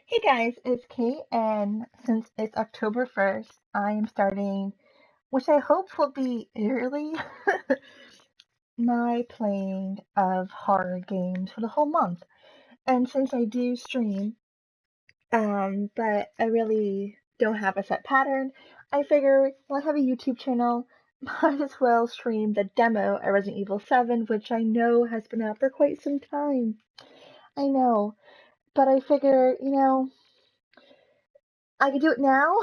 Hey guys, it's Kate, and since it's October 1st, I am starting, which I hope will be early, my playing of horror games for the whole month. And since I do stream, but I really don't have a set pattern, I figure, well, I have a YouTube channel, might as well stream the demo of Resident Evil 7, which I know has been out for quite some time. I know, but I figure, I could do it now.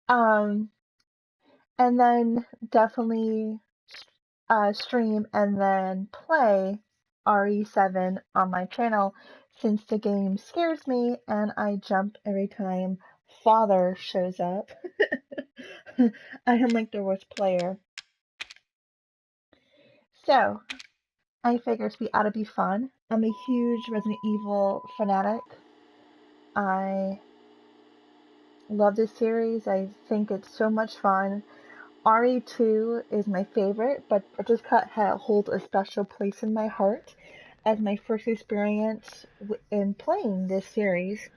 Um, and then definitely stream and then play RE7 on my channel since the game scares me and I jump every time father shows up. I am like the worst player. So, I figured we ought to be fun. I'm a huge Resident Evil fanatic. I love this series. I think it's so much fun. RE2 is my favorite, but it just holds a special place in my heart as my first experience in playing this series.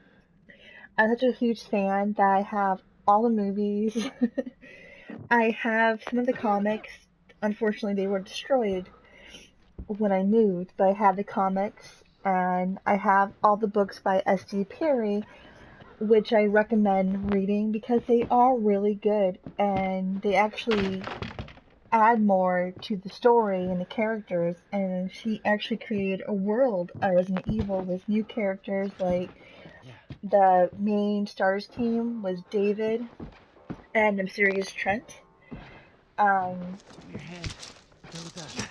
I'm such a huge fan that I have all the movies. I have some of the comics. Unfortunately, they were destroyed when I moved, but I have the comics and I have all the books by S.D. Perry, which I recommend reading because they are really good and they actually add more to the story and the characters, and she actually created a world of Resident Evil with new characters. Like the main stars team was David and the Mysterious Trent. Your hand.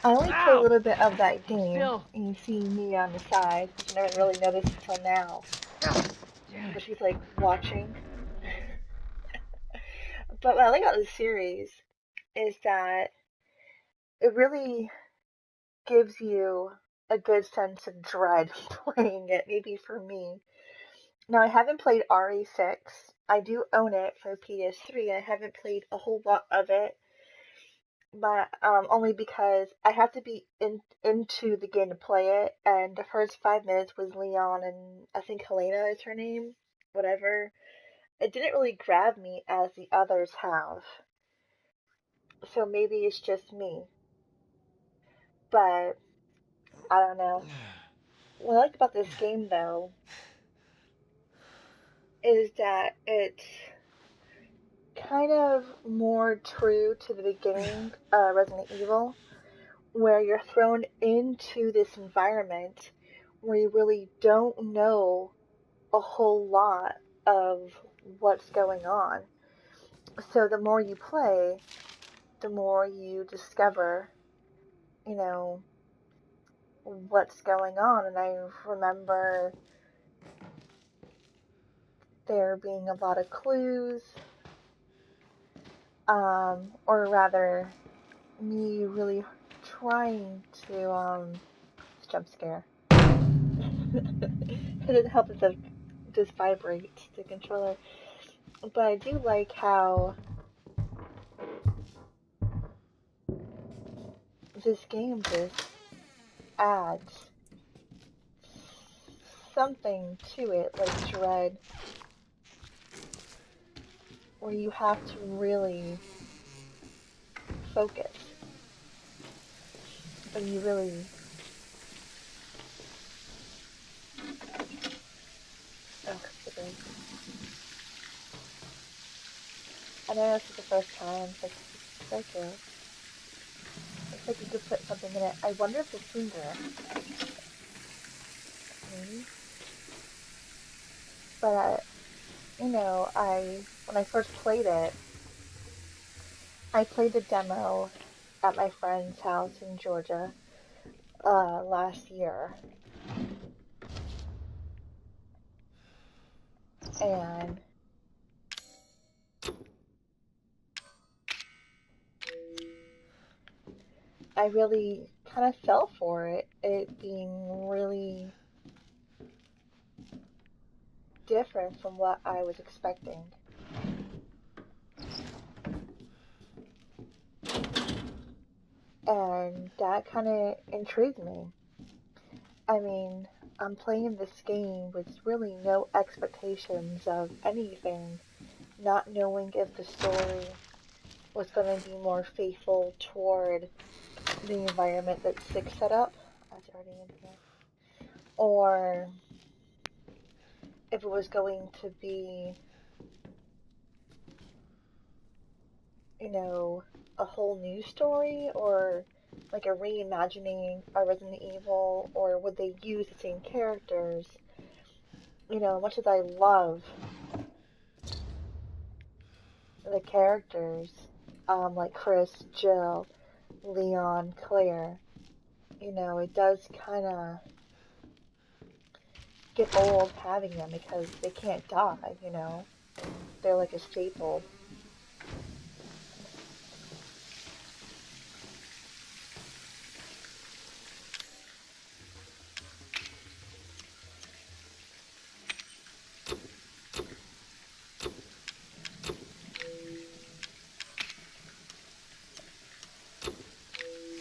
I only played a little bit of that game, Still. and you see me on the side, which I never really noticed until now. But she's like watching. But what I like about this series is that it really gives you a good sense of dread playing it, maybe for me. Now, I haven't played RE6. I do own it for PS3. I haven't played a whole lot of it, but only because I have to be into the game to play it. And the first 5 minutes was Leon and I think Helena is her name, whatever. It didn't really grab me as the others have. So maybe it's just me, but I don't know. What I like about this game, though, is that it's kind of more true to the beginning Resident Evil, where you're thrown into this environment where you really don't know a whole lot of what's going on. So the more you play, the more you discover, you know, what's going on. And I remember there being a lot of clues, or rather, me really trying to jump scare. It didn't help that the just vibrate the controller. But I do like how this game just adds something to it, like dread, where you have to really focus. And you really oh, I know this is the first time, but it's so good. Looks like you could put something in it. I wonder if it's finger. Maybe. But when I first played it, I played the demo at my friend's house in Georgia last year, and I really kind of fell for it. It being really different from what I was expecting. And that kind of intrigued me. I mean, I'm playing this game with really no expectations of anything, not knowing if the story was going to be more faithful toward the environment that Six set up. That's already in here. Or if it was going to be, you know, a whole new story, or like a reimagining of Resident Evil, or would they use the same characters? You know, much as I love the characters, like Chris, Jill, Leon, Claire, you know, it does kind of get old having them because they can't die, you know? They're like a staple.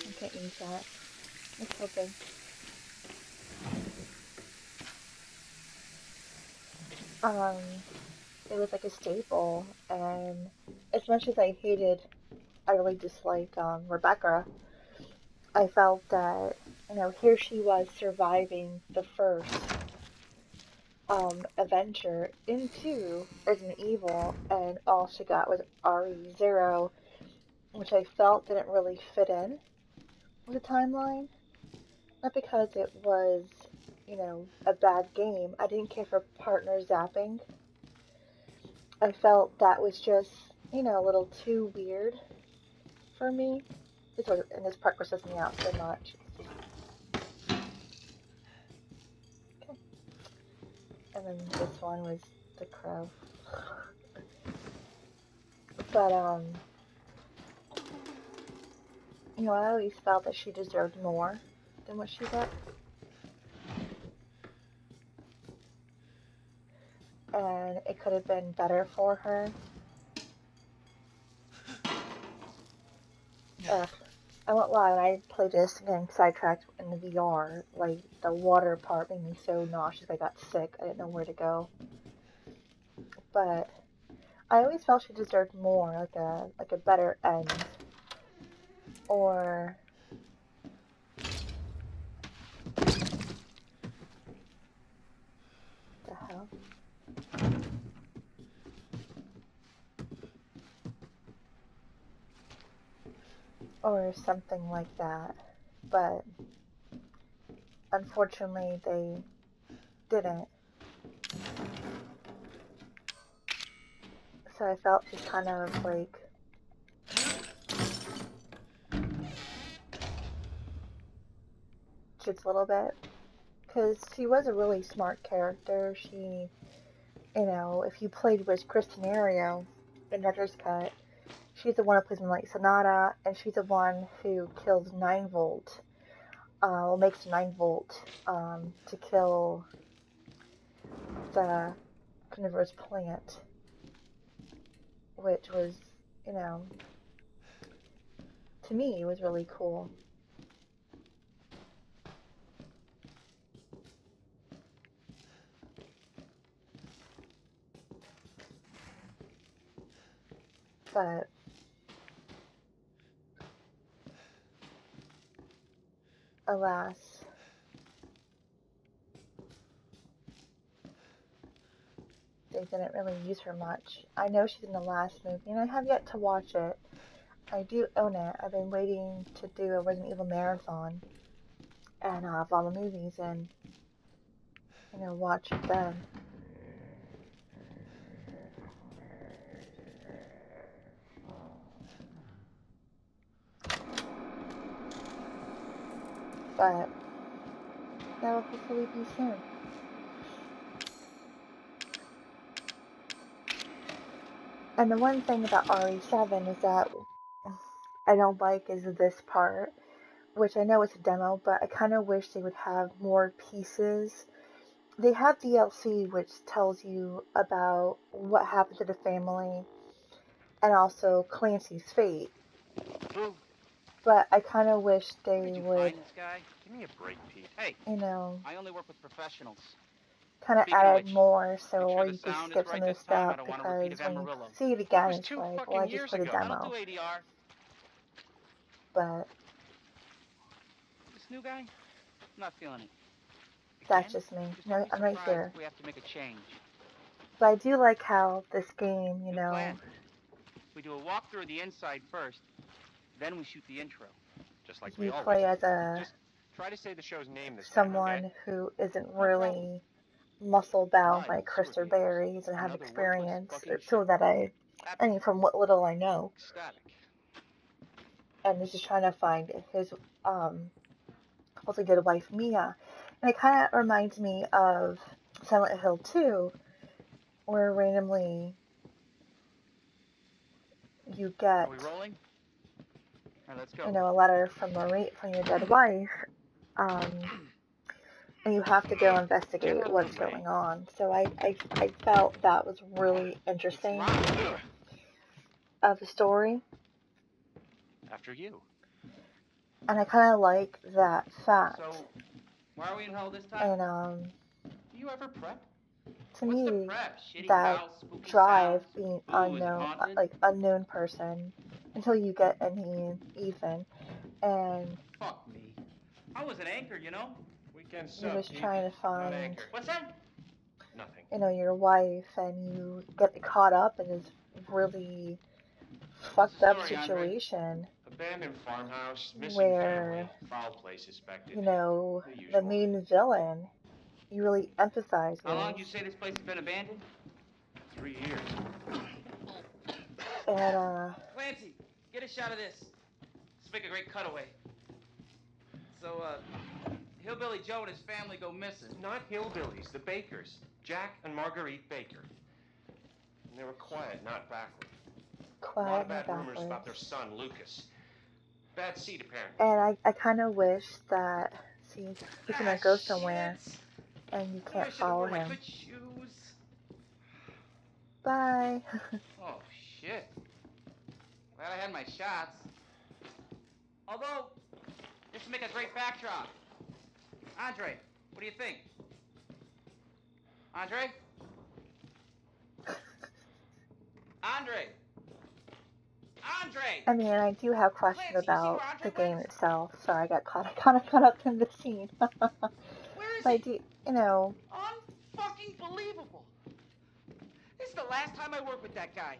I can't use that. It's okay. Um, it was like a staple, and as much as I really disliked Rebecca, I felt that, you know, here she was surviving the first adventure into Resident Evil, and all she got was RE0, which I felt didn't really fit in with the timeline. Not because it was, you know, a bad game. I didn't care for partner zapping. I felt that was just, you know, a little too weird for me. And this part grosses me out so much. Okay. And then this one was the crow. But, you know, I always felt that she deserved more than what she got. And it could have been better for her. Ugh. I won't lie, when I played this getting sidetracked in the VR, like the water part made me so nauseous I got sick. I didn't know where to go. But I always felt she deserved more, like a better end. Or the hell? Or something like that. But unfortunately they didn't. So I felt she's kind of like just a little bit. Because she was a really smart character. She, you know, if you played with Chris Tenario in Director's Cut, she's the one who plays Moonlight Sonata, and she's the one who kills 9 Volt. Makes 9 Volt to kill the carnivorous plant, which was, you know, to me, was really cool. But alas, they didn't really use her much. I know she's in the last movie, and I have yet to watch it. I do own it. I've been waiting to do a Resident Evil marathon and of all the movies and, you know, watch it then. But that will hopefully be soon. And the one thing about RE7 is that I don't like is this part, which I know it's a demo, but I kind of wish they would have more pieces. They have DLC which tells you about what happened to the family and also Clancy's fate. But I kind of wish they would. Find this guy? Give me a break, Pete. Hey, you know, I only work with professionals. kind of Speaking of added which, more, so make sure or the you could sound is skip some right of the this time. I stuff don't want to repeat because when you Amarillo. see it It again, was it's 2 like, well, fucking I just years played a ago. That'll demo. do ADR. But This new guy? I'm not feeling it. that's Again? just me. Just No, don't be I'm right surprised here. if we have to make a change. But I do like how this game, you New know, plan. We do a walkthrough of the inside first, then we shoot the intro. Just like we you always play do. as a Just try to say the show's name this time, okay? someone who isn't No problem. really muscle bound Live like with sewer Christopher vehicles. Berries and have Another worthless experience, fucking or so show. that I mean, from what little I know, Static. and is just trying to find his also good wife Mia, and it kind of reminds me of Silent Hill 2, where randomly you get, Are we rolling? All right, let's go. you know, a letter from your dead wife, and you have to go Get investigate out of what's the way. going on. So I felt that was really It's interesting locked. of the story, After you. and I kind of like that fact. So, why are we in hell this time? And Do you ever prep? to What's the me, prep? Shitty that house, spooky drive sounds. being Ooh, is it haunted? unknown person until you get Ethan, and Fuck me. I was an anchor, you know? Weekend you're sub, just trying to Not find, anchor. What's that? Nothing. you know, your wife, and you get caught up in this really What's fucked the up story, Andre? situation Abandoned farmhouse, missing where, family, foul play suspected. you know, The the usual. main villain you really empathize How long with, did you say this place has been abandoned? 3 years. and Clancy, get a shot of this. Let's make a great cutaway. So, Hillbilly Joe and his family go missing. Not hillbillies, the Bakers. Jack and Marguerite Baker. And they were quiet, not backward. A lot quiet of and bad rumors about their backwards. son, Lucas. Bad seed, apparently. And I kind of wish that, see, he's gonna go somewhere, Shit. and you I can't should have follow worn my him. good shoes. Bye. Oh, shit. Glad I had my shots. Although, this would make a great backdrop. Andre, what do you think? Andre? Andre! Andre! I mean, I do have questions Clancy, you see about where Andre the game went? itself. Sorry, I got kind of caught up in the scene. But Where is I he? do, you know, Unfucking believable. This is the last time I work with that guy.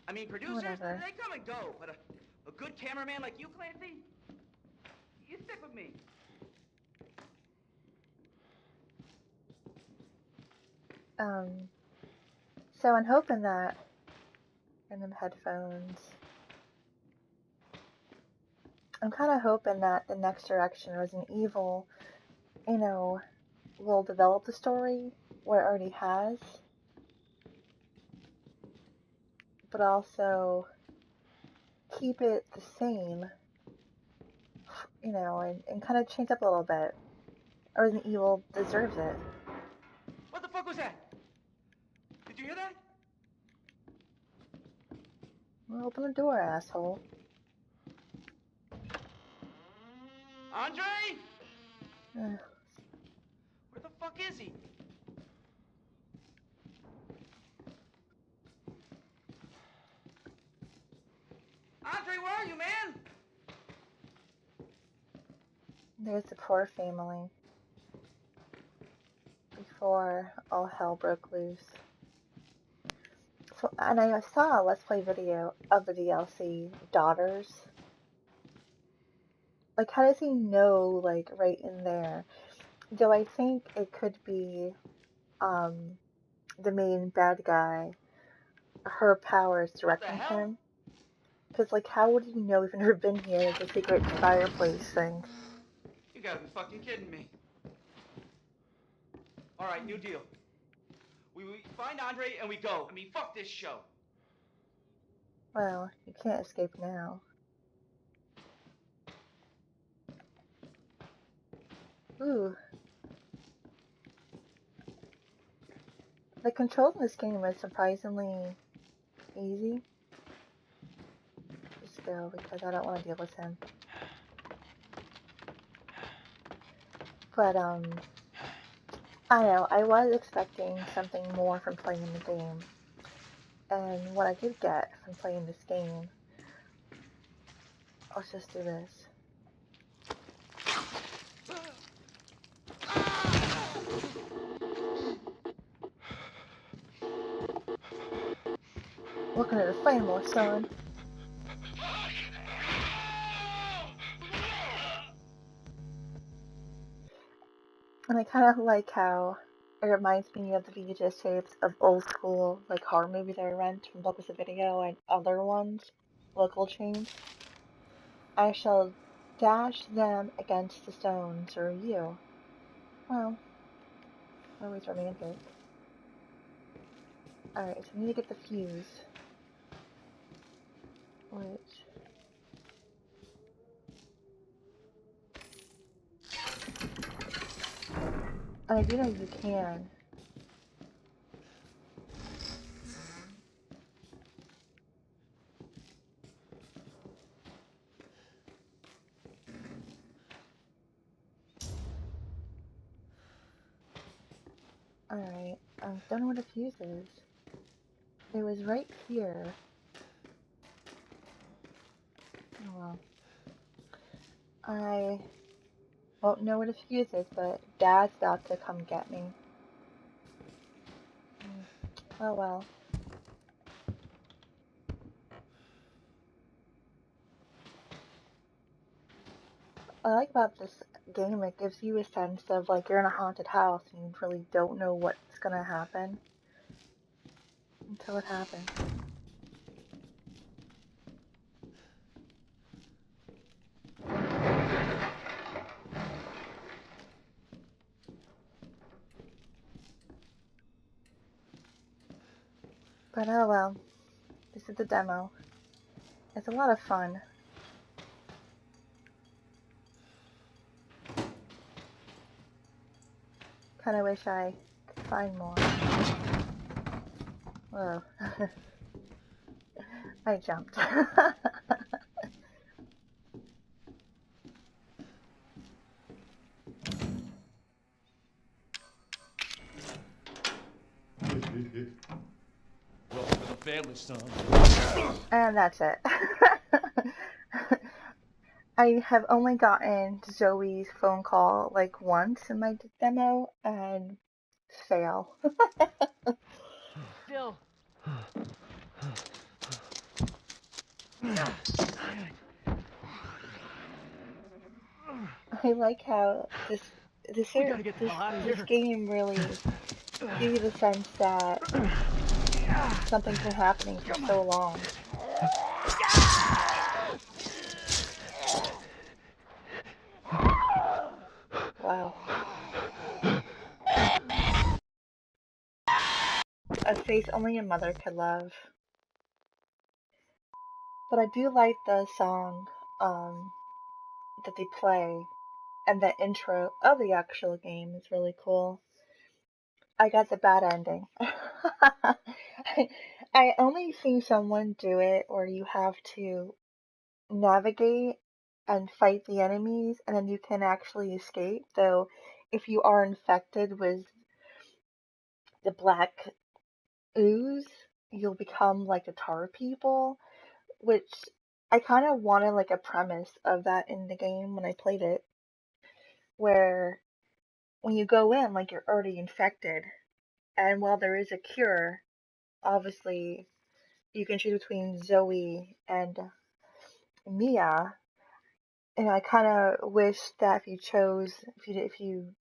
I mean, producers, whatever. they come and go, but a good cameraman like you, Clancy, you stick with me. So I'm hoping that random headphones. I'm kind of hoping that the next direction, Resident Evil, you know, will develop the story where it already has, but also keep it the same, you know, and kind of change up a little bit. Resident Evil deserves it. What the fuck was that? Did you hear that? Well, open the door, asshole. Andre? Ugh. Where the fuck is he? Andre, where are you, man? There's the poor family. Before all hell broke loose. So, and I saw a Let's Play video of the DLC Daughters. Like, how does he know, like, right in there? Do I think it could be, the main bad guy, her powers directing hell? him? Because, like, how would he know if he's never been here? There's a secret fireplace thing. You gotta be fucking kidding me. All right, new deal. We find Andre and we go. I mean, fuck this show. Well, you can't escape now. Ooh. The controls in this game is surprisingly easy. Just go, because I don't want to deal with him. But, I know, I was expecting something more from playing the game. And what I did get from playing this game, let's just do this. Looking at the flame more, son. And I kind of like how it reminds me of the VHS tapes of old school, like horror movies I rent from Blockbuster Video and other ones, local chains. I shall dash them against the stones, or you. Well, always romantic. Alright, so we need to get the fuse. Which... I do know you can. Alright, I don't know what a fuse is. It was right here. Oh well. I won't know what a fuse is, but Dad's about to come get me. Oh well. What I like about this game, it gives you a sense of like you're in a haunted house and you really don't know what's gonna happen until it happens. But oh well, this is the demo. It's a lot of fun. Kinda wish I could find more. Whoa. I jumped. Welcome to the family, son. And that's it. I have only gotten Zoe's phone call like once in my demo and fail. Still. I like how this game really gives you the sense that something's been happening for so long. Wow. A face only a mother could love. But I do like the song that they play, and the intro of the actual game is really cool. I got the bad ending. I only seen someone do it where you have to navigate and fight the enemies and then you can actually escape. Though if you are infected with the black ooze, you'll become like the tar people, which I kind of wanted like a premise of that in the game when I played it, where when you go in, like you're already infected, and while there is a cure, obviously you can choose between Zoe and Mia, and I kind of wish that if you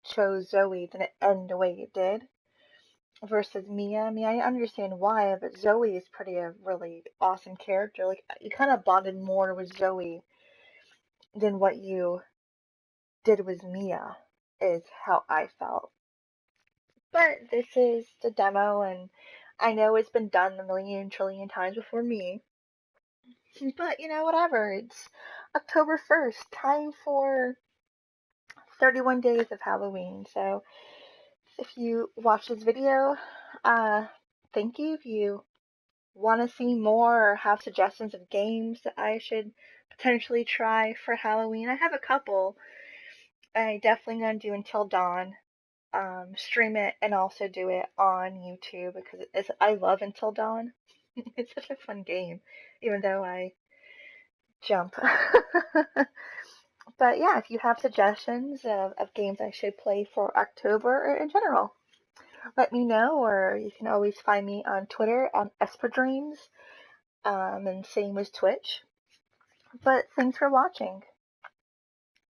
chose Zoe, then it ended the way it did versus Mia. I mean, I understand why, but Zoe is a really awesome character. Like you kind of bonded more with Zoe than what you did with Mia, is how I felt. But this is the demo, and I know it's been done a million trillion times before me. But, you know, whatever. It's October 1st, time for 31 days of Halloween. So, if you watch this video, thank you. If you want to see more or have suggestions of games that I should potentially try for Halloween, I have a couple. I definitely gonna do Until Dawn, stream it, and also do it on YouTube because I love Until Dawn. It's such a fun game, even though I jump. But yeah, if you have suggestions of games I should play for October or in general, let me know, or you can always find me on Twitter on Esperdreams, and same with Twitch. But thanks for watching.